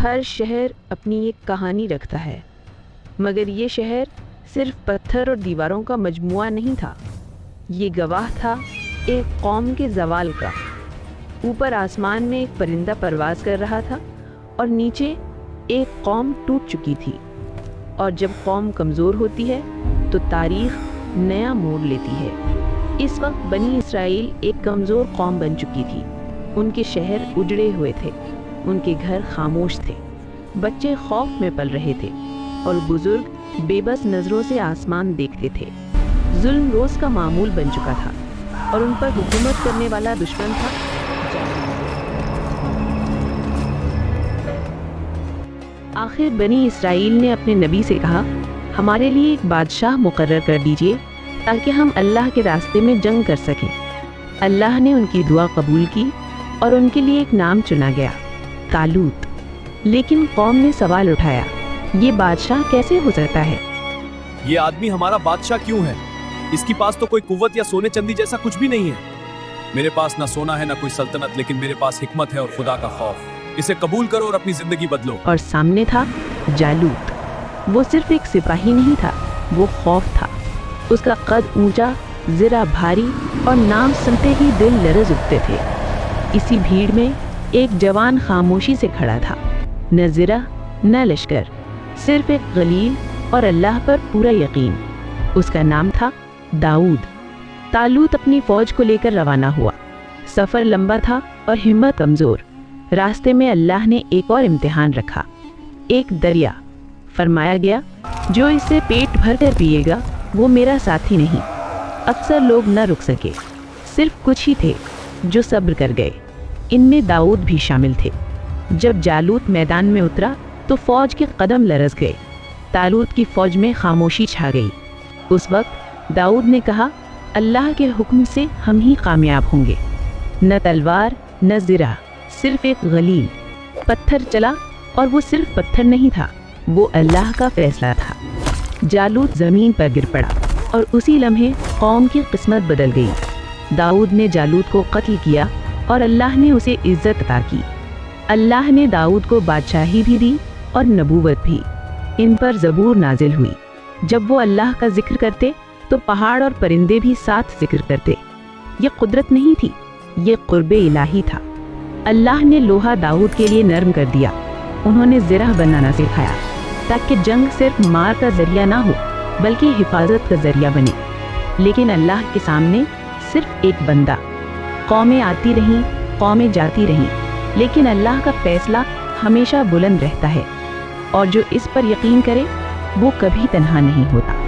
ہر شہر اپنی ایک کہانی رکھتا ہے، مگر یہ شہر صرف پتھر اور دیواروں کا مجموعہ نہیں تھا، یہ گواہ تھا ایک قوم کے زوال کا۔ اوپر آسمان میں ایک پرندہ پرواز کر رہا تھا اور نیچے ایک قوم ٹوٹ چکی تھی، اور جب قوم کمزور ہوتی ہے تو تاریخ نیا موڑ لیتی ہے۔ اس وقت بنی اسرائیل ایک کمزور قوم بن چکی تھی، ان کے شہر اجڑے ہوئے تھے، ان کے گھر خاموش تھے، بچے خوف میں پل رہے تھے اور بزرگ بے بس نظروں سے آسمان دیکھتے تھے۔ ظلم روز کا معمول بن چکا تھا اور ان پر حکومت کرنے والا دشمن تھا۔ آخر بنی اسرائیل نے اپنے نبی سے کہا، ہمارے لیے ایک بادشاہ مقرر کر دیجئے تاکہ ہم اللہ کے راستے میں جنگ کر سکیں۔ اللہ نے ان کی دعا قبول کی اور ان کے لیے ایک نام چنا گیا، طالوت۔ لیکن قوم نے سوال اٹھایا، یہ بادشاہ کیسے ہو سکتا ہے؟ یہ آدمی ہمارا بادشاہ کیوں ہے؟ اس کے پاس تو کوئی قوت یا سونے چندی جیسا کچھ بھی نہیں ہے۔ میرے پاس نہ سونا ہے نہ کوئی سلطنت، لیکن میرے پاس حکمت ہے اور خدا کا خوف۔ اسے قبول کرو اور اپنی زندگی بدلو۔ اور سامنے تھا جالوت۔ وہ صرف ایک سپاہی نہیں تھا، وہ خوف تھا۔ اس کا قد اونچا، زرہ بھاری اور نام سنتے ہی دل لرز اٹھتے تھے۔ اسی بھیڑ میں ایک جوان خاموشی سے کھڑا تھا، نہ زرہ نہ لشکر، صرف ایک غلیل اور اللہ پر پورا یقین۔ اس کا نام تھا داؤد۔ طالوت اپنی فوج کو لے کر روانہ ہوا۔ سفر لمبا تھا اور ہمت کمزور۔ راستے میں اللہ نے ایک اور امتحان رکھا، ایک دریا۔ فرمایا گیا، جو اسے پیٹ بھر کر پیے گا وہ میرا ساتھی نہیں۔ اکثر لوگ نہ رک سکے، صرف کچھ ہی تھے جو صبر کر گئے۔ ان میں داؤد بھی شامل تھے۔ جب جالوت میدان میں اترا تو فوج کے قدم لرز گئے۔ طالوت کی فوج میں خاموشی چھا گئی۔ اس وقت داؤد نے کہا، اللہ کے حکم سے ہم ہی کامیاب ہوں گے۔ نہ تلوار نہ زرہ، صرف ایک غلیل۔ پتھر چلا اور وہ صرف پتھر نہیں تھا، وہ اللہ کا فیصلہ تھا۔ جالوت زمین پر گر پڑا اور اسی لمحے قوم کی قسمت بدل گئی۔ داؤد نے جالوت کو قتل کیا اور اللہ نے اسے عزت عطا کی۔ اللہ نے داؤد کو بادشاہی بھی دی اور نبوت بھی۔ ان پر زبور نازل ہوئی۔ جب وہ اللہ کا ذکر کرتے تو پہاڑ اور پرندے بھی ساتھ ذکر کرتے۔ یہ قدرت نہیں تھی، یہ قرب الہی تھا۔ اللہ نے لوہا داؤد کے لیے نرم کر دیا۔ انہوں نے زرہ بنانا سکھایا تاکہ جنگ صرف مار کا ذریعہ نہ ہو بلکہ حفاظت کا ذریعہ بنے۔ لیکن اللہ کے سامنے صرف ایک بندہ۔ قومیں آتی رہیں، قومیں جاتی رہیں، لیکن اللہ کا فیصلہ ہمیشہ بلند رہتا ہے، اور جو اس پر یقین کرے وہ کبھی تنہا نہیں ہوتا۔